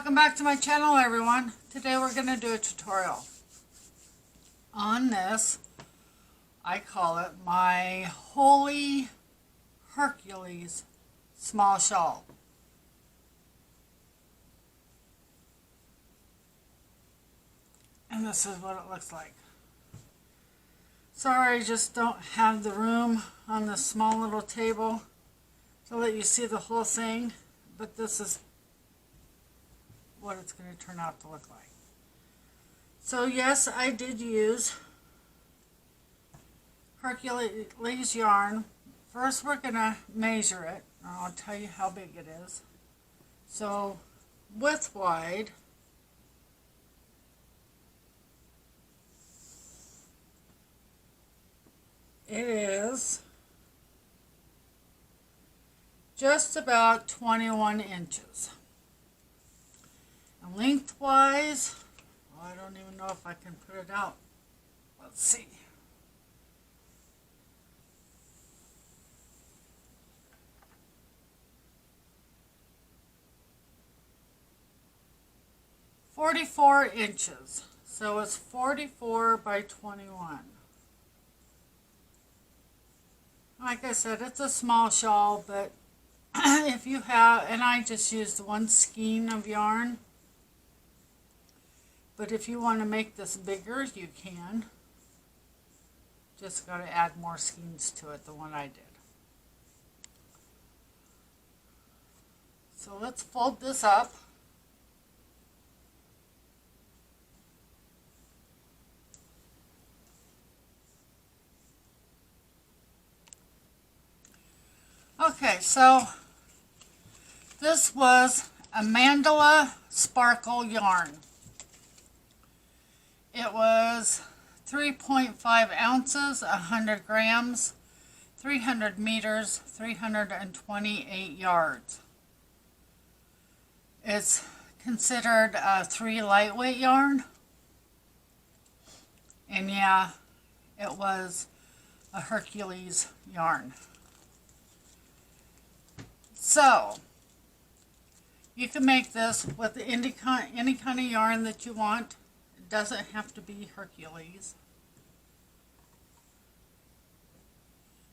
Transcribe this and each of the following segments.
Welcome back to my channel, everyone. Today we're going to do a tutorial on this. I call it my Holey Hercules Small Shawl. And this is what it looks like. Sorry, I just don't have the room on this small little table to let you see the whole thing, but this is what it's going to turn out to look like. So yes, I did use Hercules yarn. First we're going to measure it, and I'll tell you how big it is. So width wide, it is just about 21 inches. And lengthwise, well, I don't even know if I can put it out. Let's see. "44 inches. So it's 44 by 21. Like I said, it's a small shawl, but if you have, and I just used one skein of yarn, but if you want to make this bigger, you can. Just got to add more skeins to it than what I did. So let's fold this up. Okay, so this was a Mandala Sparkle yarn. It was 3.5 ounces, 100 grams, 300 meters, 328 yards. It's considered a 3 lightweight yarn. And yeah, it was a Hercules yarn. So, you can make this with any kind of yarn that you want. It doesn't have to be Hercules.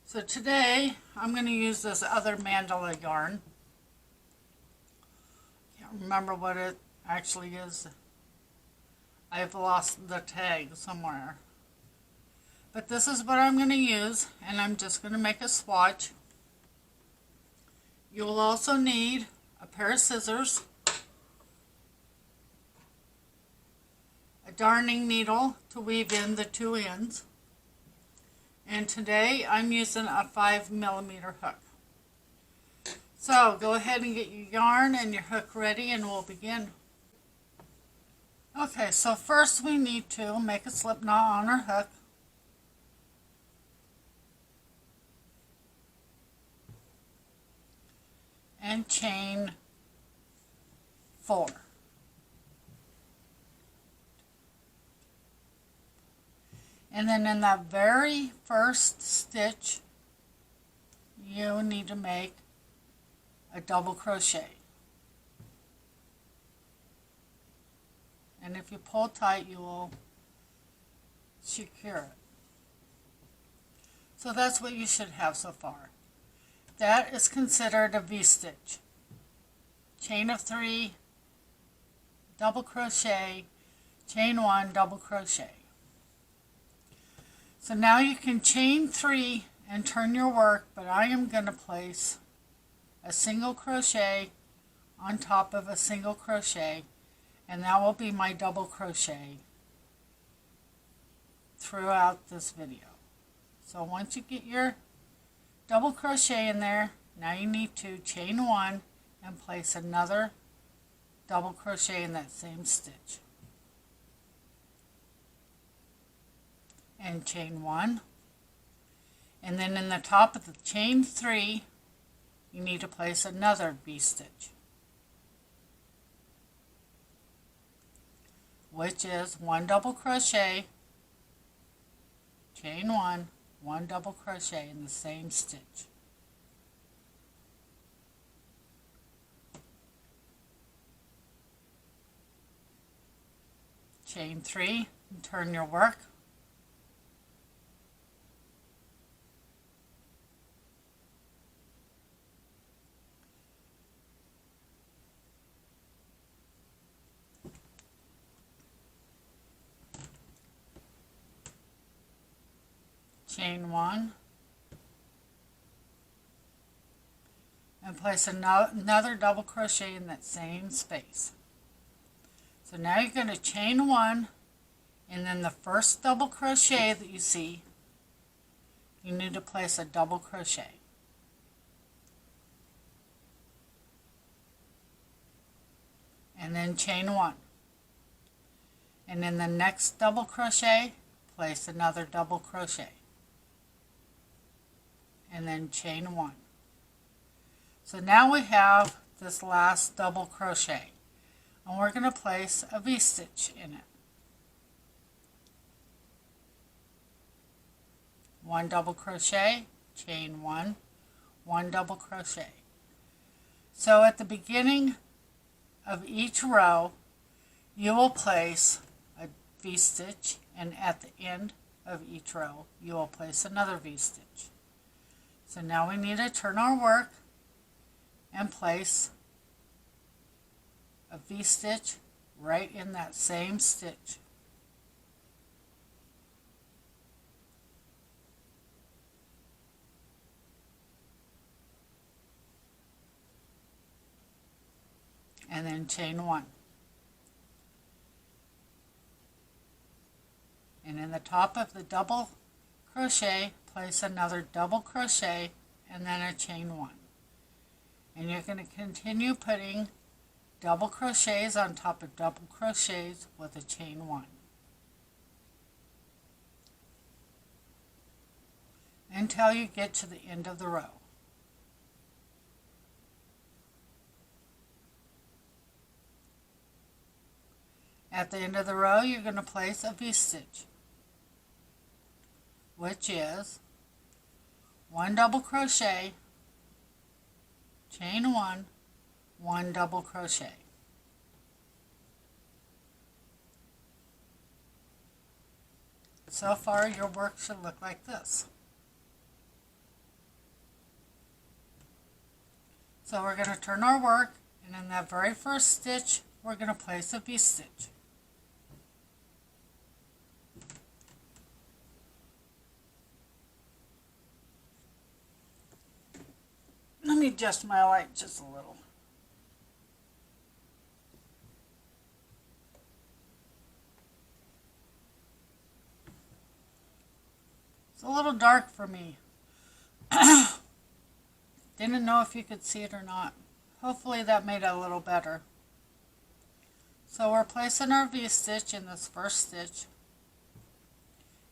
So today, I'm going to use this other Mandala yarn. Can't remember what it actually is. I've lost the tag somewhere. But this is what I'm going to use, and I'm just going to make a swatch. You will also need a pair of scissors, a darning needle to weave in the two ends, and today I'm using a 5mm hook. So go ahead and get your yarn and your hook ready and we'll begin. Okay, so first we need to make a slip knot on our hook. And chain 4. And then in that very first stitch, you need to make a double crochet. And if you pull tight, you will secure it. So that's what you should have so far. That is considered a V-stitch. Chain of 3, double crochet, chain 1, double crochet. So now you can chain 3 and turn your work, but I am going to place a single crochet on top of a single crochet, and that will be my double crochet throughout this video. So once you get your double crochet in there, now you need to chain 1 and place another double crochet in that same stitch. And chain 1. And then in the top of the chain 3, you need to place another V-stitch, which is 1 double crochet, chain 1, 1 double crochet in the same stitch. chain 3, and turn your work. Chain 1, and place another double crochet in that same space. So now you're going to chain 1, and then the first double crochet that you see, you need to place a double crochet. And then chain 1. And in the next double crochet, place another double crochet. And then chain 1. So now we have this last double crochet, and we're going to place a V-stitch in it. 1 double crochet, chain 1, 1 double crochet. So at the beginning of each row, you will place a V-stitch, and at the end of each row, you will place another V-stitch. So now we need to turn our work and place a V-stitch right in that same stitch. And then chain 1. And in the top of the double crochet, place another double crochet and then a chain 1. And you're going to continue putting double crochets on top of double crochets with a chain 1 until you get to the end of the row. At the end of the row, you're going to place a V-stitch, which is 1 double crochet, chain 1, 1 double crochet. So far, your work should look like this. So we're going to turn our work, and in that very first stitch, we're going to place a V-stitch. Let me adjust my light just a little. It's a little dark for me. Didn't know if you could see it or not. Hopefully that made it a little better. So we're placing our V-stitch in this first stitch.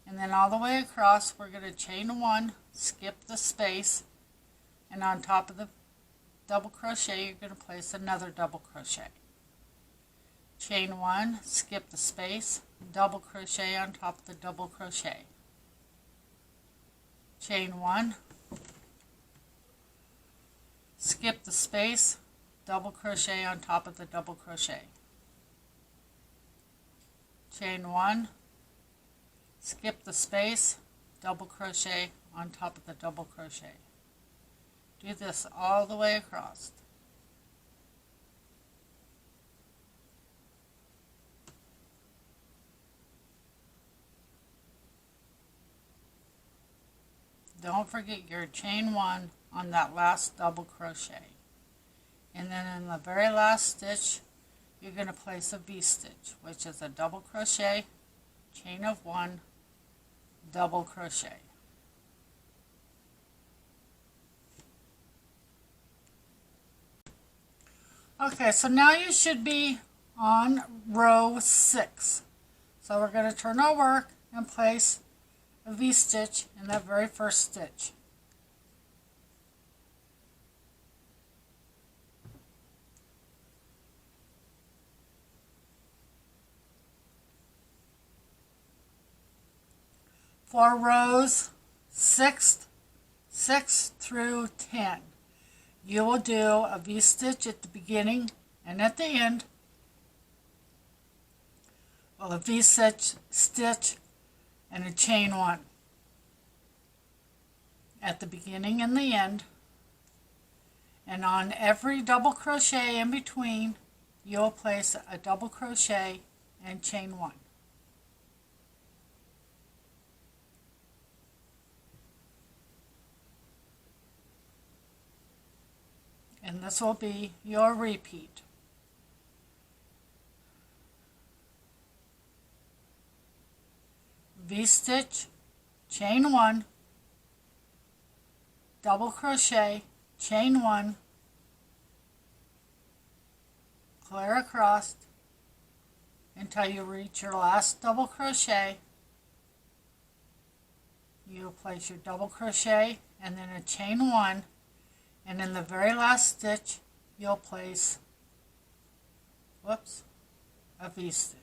And then all the way across, we're going to chain 1, skip the space, and on top of the double crochet, you're going to place another double crochet. Chain 1, skip the space, double crochet on top of the double crochet. Chain 1, skip the space, double crochet on top of the double crochet. Chain 1, skip the space, double crochet on top of the double crochet. Do this all the way across. Don't forget your chain 1 on that last double crochet. And then in the very last stitch, you're going to place a V-stitch, which is a double crochet, chain of 1, double crochet. Okay, so now you should be on row 6. So we're going to turn our work and place a V-stitch in that very first stitch. For rows 6 through 10, you will do a V-stitch at the beginning and at the end, a V-stitch and a chain one at the beginning and the end, and on every double crochet in between you'll place a double crochet and chain one. And this will be your repeat. V-stitch, chain one, double crochet, chain one, clear across until you reach your last double crochet. You'll place your double crochet and then a chain one, and in the very last stitch you'll place a V-stitch.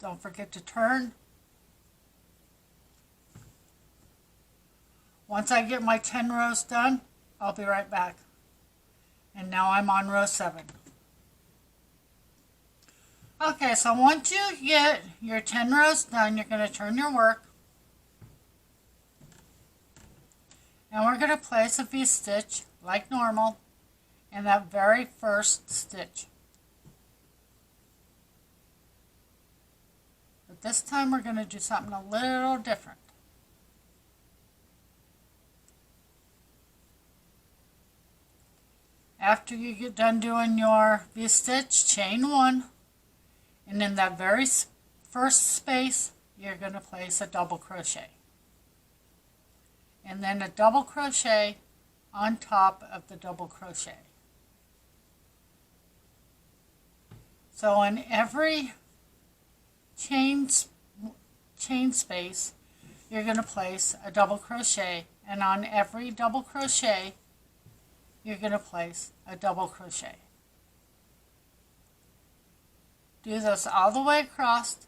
Don't forget to turn. Once I get my 10 rows done, I'll be right back. And now I'm on row 7. Okay, so once you get your 10 rows done, you're going to turn your work. And we're going to place a V-stitch like normal in that very first stitch. But this time we're going to do something a little different. After you get done doing your V-stitch, chain one, and in that very first space you're going to place a double crochet. And then a double crochet on top of the double crochet. So in every chain space you're going to place a double crochet, and on every double crochet you're going to place a double crochet. Do this all the way across,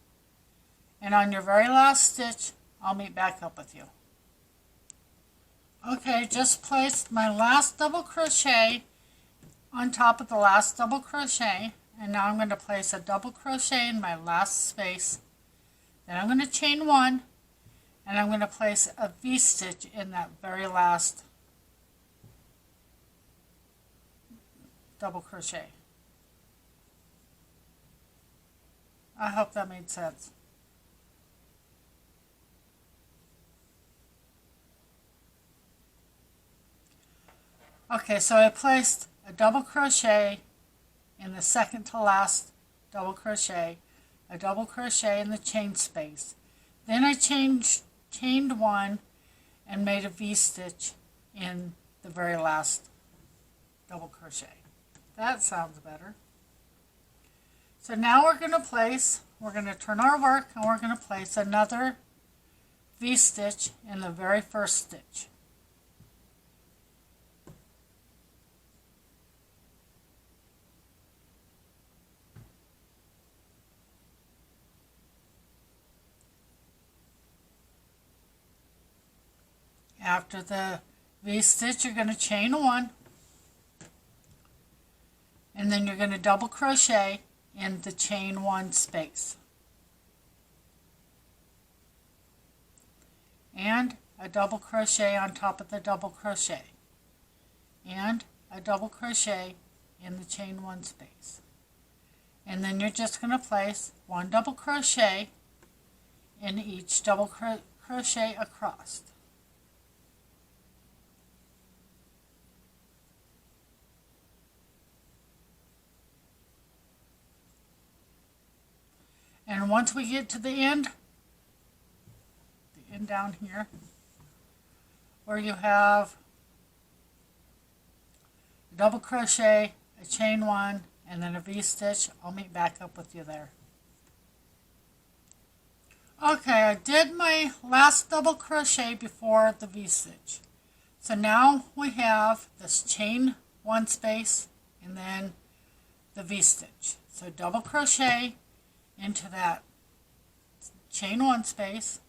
and on your very last stitch I'll meet back up with you. Okay, just placed my last double crochet on top of the last double crochet, and now I'm going to place a double crochet in my last space. Then I'm going to chain one, and I'm going to place a V-stitch in that very last double crochet. I hope that made sense. Okay, so I placed a double crochet in the second to last double crochet, a double crochet in the chain space. Then I chained one and made a V-stitch in the very last double crochet. That sounds better. So now we're going to turn our work, and we're going to place another V-stitch in the very first stitch. After the V-stitch, you're going to chain one, and then you're going to double crochet in the chain one space, and a double crochet on top of the double crochet, and a double crochet in the chain one space, and then you're just going to place one double crochet in each double crochet across. And once we get to the end down here, where you have a double crochet, a chain one, and then a V-stitch, I'll meet back up with you there. Okay, I did my last double crochet before the V-stitch. So now we have this chain one space and then the V-stitch. So double crochet into that chain one space,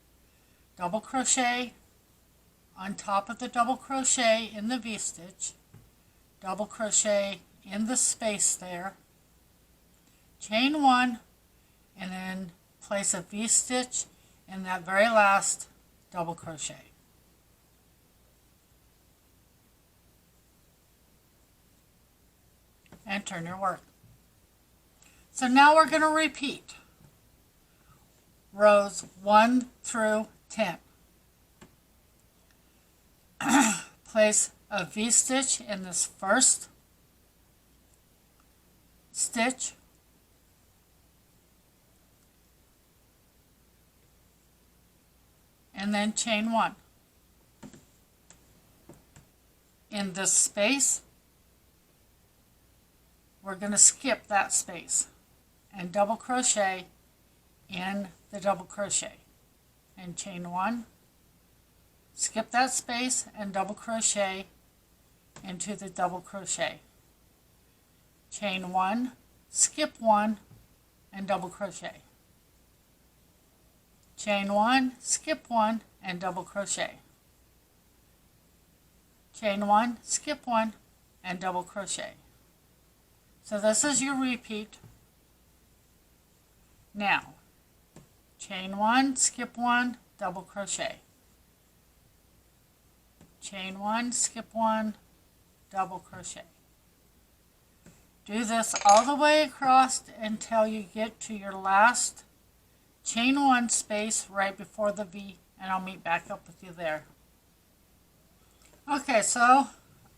double crochet on top of the double crochet in the V-stitch, double crochet in the space there, chain 1, and then place a V-stitch in that very last double crochet. And turn your work. So now we're going to repeat rows 1 through 10. Place a V-stitch in this first stitch, and then chain 1. In this space, we're going to skip that space and double crochet in the double crochet and chain 1, skip that space and double crochet into the double crochet, chain 1, skip 1 and double crochet, chain 1, skip 1 and double crochet, chain 1, skip 1 and double crochet. So this is your repeat. Now, chain 1, skip 1, double crochet, chain 1, skip 1, double crochet. Do this all the way across until you get to your last chain 1 space right before the V, and I'll meet back up with you there. Okay, so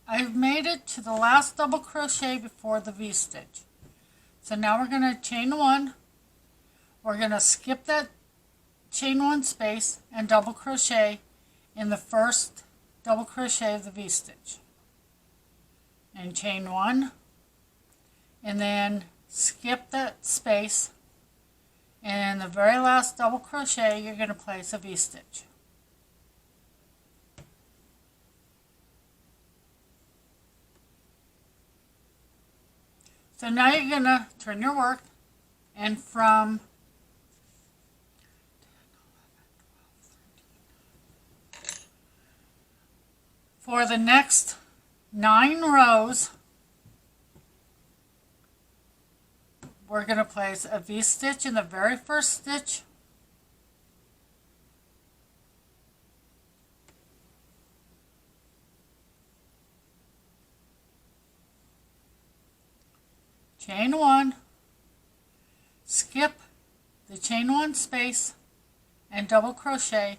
I've made it to the last double crochet before the V-stitch. So now we're going to chain 1. We're going to skip that chain 1 space and double crochet in the first double crochet of the V-stitch. And chain 1. And then skip that space. And in the very last double crochet, you're going to place a V-stitch. So now you're going to turn your work, and from for the next 9 rows, we're going to place a V-stitch in the very first stitch, chain 1, skip the chain 1 space and double crochet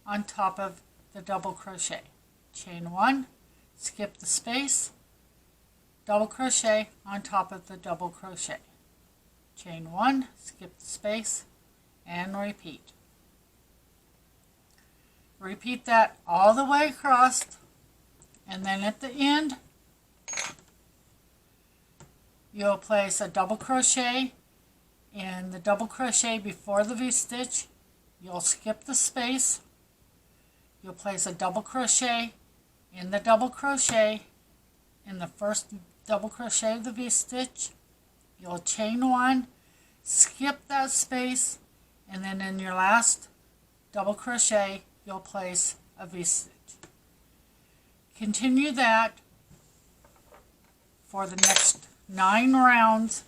on top of the double crochet. Chain 1, skip the space, double crochet on top of the double crochet. Chain 1, skip the space, and repeat. Repeat that all the way across, and then at the end, you'll place a double crochet in the double crochet before the V-stitch. You'll skip the space. You'll place a double crochet in the double crochet in the first double crochet of the V-stitch. You'll chain 1, skip that space, and then in your last double crochet, you'll place a V-stitch. Continue that for the next 9 rounds,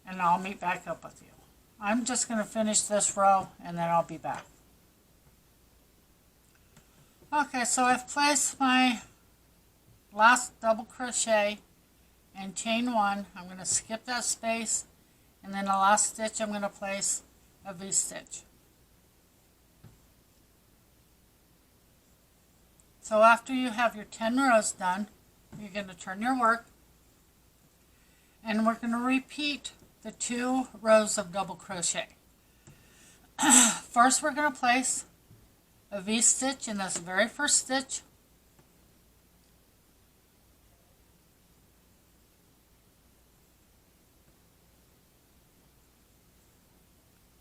and I'll meet back up with you. I'm just going to finish this row and then I'll be back. Okay, so I've placed my last double crochet and chain 1. I'm going to skip that space, and then the last stitch I'm going to place a V-stitch. So after you have your 10 rows done, you're going to turn your work, and we're going to repeat the 2 rows of double crochet. First, we're going to place a V-stitch in this very first stitch,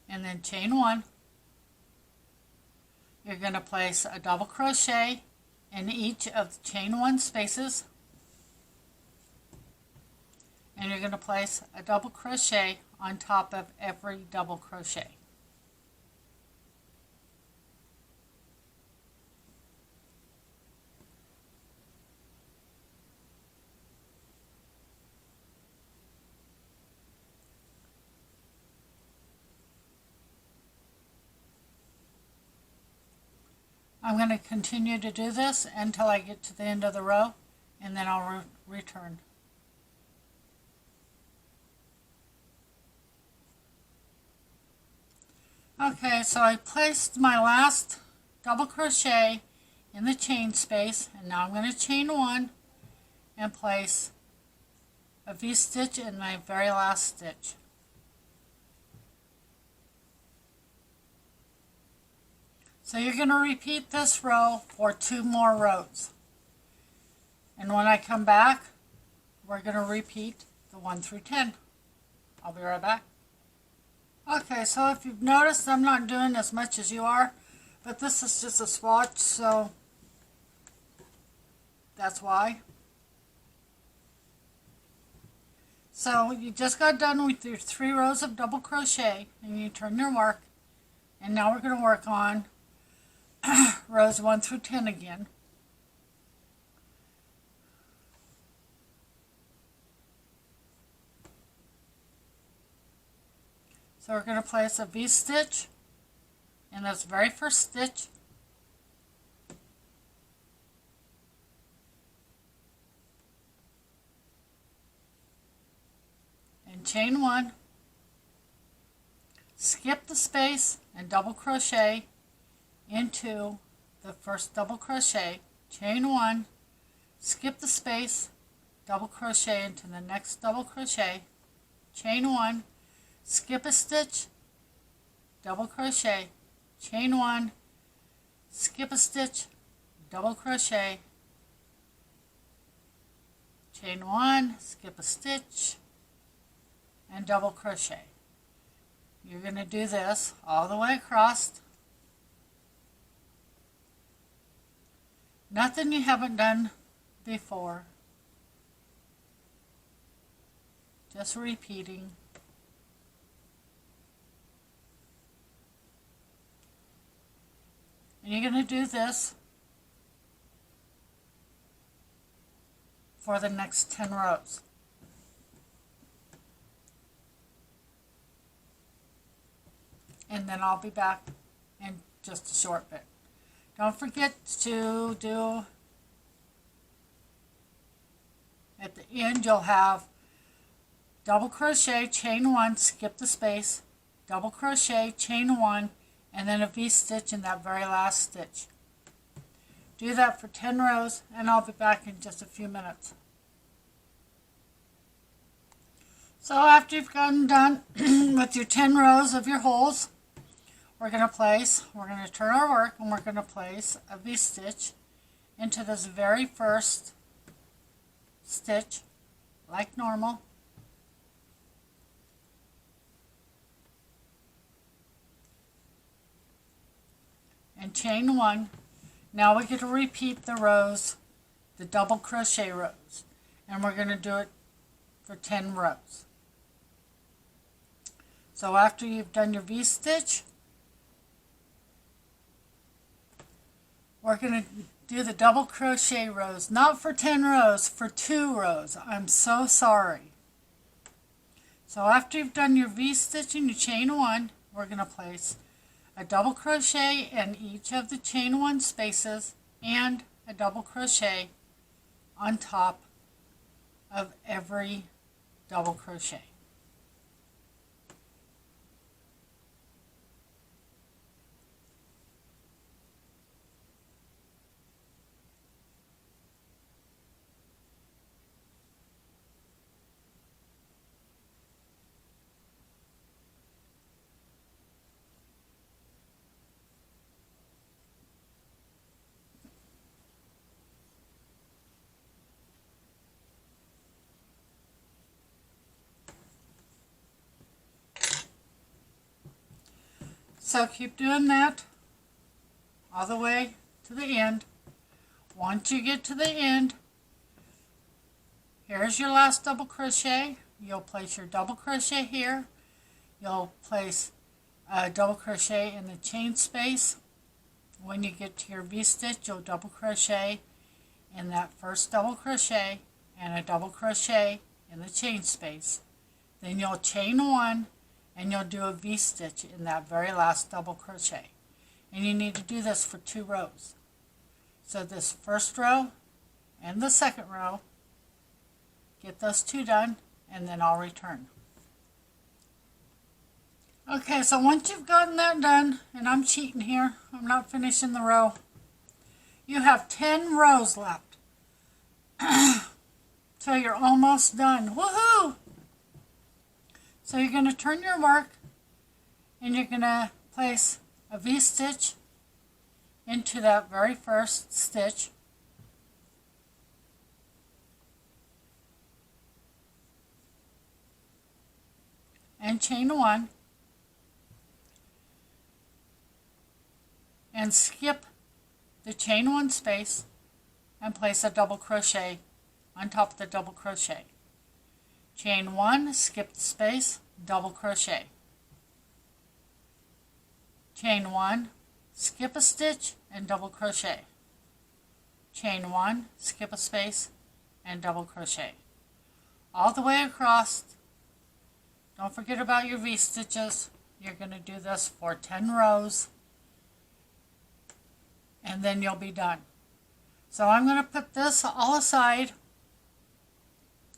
and then chain 1. You're going to place a double crochet in each of the chain 1 spaces, and you're going to place a double crochet on top of every double crochet. I'm going to continue to do this until I get to the end of the row, and then I'll return. Okay, so I placed my last double crochet in the chain space, and now I'm going to chain one and place a V-stitch in my very last stitch. So you're going to repeat this row for 2 more rows. And when I come back, we're going to repeat the 1 through 10. I'll be right back. Okay, so if you've noticed, I'm not doing as much as you are, but this is just a swatch, so that's why. So you just got done with your 3 rows of double crochet, and you turn your work, and now we're going to work on rows 1 through 10 again. So we're going to place a V-stitch in this very first stitch, and chain 1, skip the space and double crochet into the first double crochet, chain 1, skip the space, double crochet into the next double crochet, chain 1, skip a stitch, double crochet, chain 1, skip a stitch, double crochet, chain 1, skip a stitch, and double crochet. You're going to do this all the way across. Nothing you haven't done before. Just repeating. And you're going to do this for the next 10 rows. And then I'll be back in just a short bit. Don't forget to do, at the end you'll have double crochet, chain 1, skip the space, double crochet, chain 1, and then a V-stitch in that very last stitch. Do that for 10 rows, and I'll be back in just a few minutes. So after you've gotten done with your 10 rows of your holes, we're going to turn our work, and we're going to place a V-stitch into this very first stitch, like normal. And chain 1. Now we get to repeat the rows, the double crochet rows, and we're going to do it for 10 rows. So after you've done your V-stitch, we're going to do the double crochet rows, not for 10 rows, for 2 rows. I'm so sorry. So after you've done your V-stitch and your chain 1, we're going to place a double crochet in each of the chain 1 spaces and a double crochet on top of every double crochet. So keep doing that all the way to the end. Once you get to the end, here's your last double crochet. You'll place your double crochet here. You'll place a double crochet in the chain space. When you get to your V-stitch, you'll double crochet in that first double crochet and a double crochet in the chain space. Then you'll chain 1 and you'll do a V-stitch in that very last double crochet. And you need to do this for 2 rows. So this first row and the second row, get those two done, and then I'll return. Okay, so once you've gotten that done, and I'm cheating here, I'm not finishing the row, you have 10 rows left. So you're almost done. Woohoo! So you're going to turn your work, and you're going to place a V-stitch into that very first stitch. And chain one. And skip the chain one space and place a double crochet on top of the double crochet. Chain one, skip the space, double crochet. Chain one, skip a stitch and double crochet. Chain one, skip a space and double crochet. All the way across. Don't forget about your V-stitches. You're going to do this for 10 rows. And then you'll be done. So I'm going to put this all aside,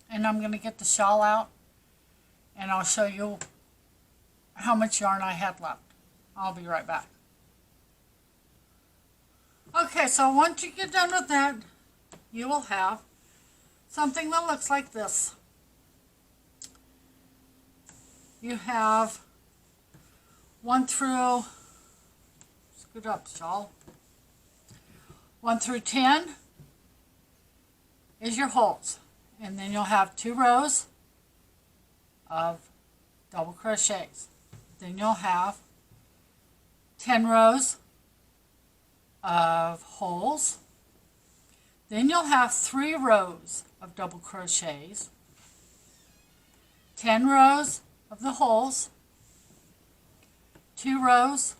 and I'm going to get the shawl out, and I'll show you how much yarn I had left. I'll be right back. Okay, so once you get done with that, you will have something that looks like this. You have 1 through, scoot up, shawl. 1 through 10 is your holes, and then you'll have 2 rows of double crochets. Then you'll have 10 rows of holes. Then you'll have 3 rows of double crochets, 10 rows of the holes, 2 rows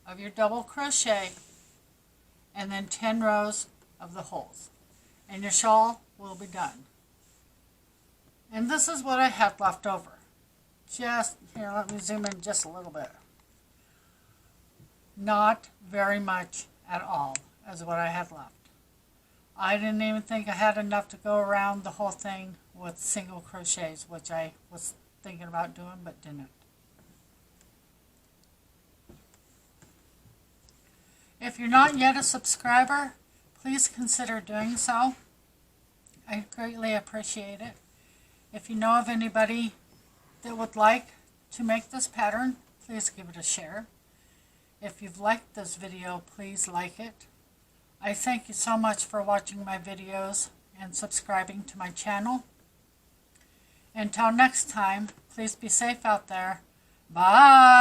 of your double crochet, and then 10 rows of the holes. And your shawl will be done. And this is what I have left over. Just, here, let me zoom in just a little bit. Not very much at all is what I had left. I didn't even think I had enough to go around the whole thing with single crochets, which I was thinking about doing but didn't. If you're not yet a subscriber, please consider doing so. I greatly appreciate it. If you know of anybody that would like to make this pattern, please give it a share. If you've liked this video, please like it. I thank you so much for watching my videos and subscribing to my channel. Until next time, please be safe out there. Bye!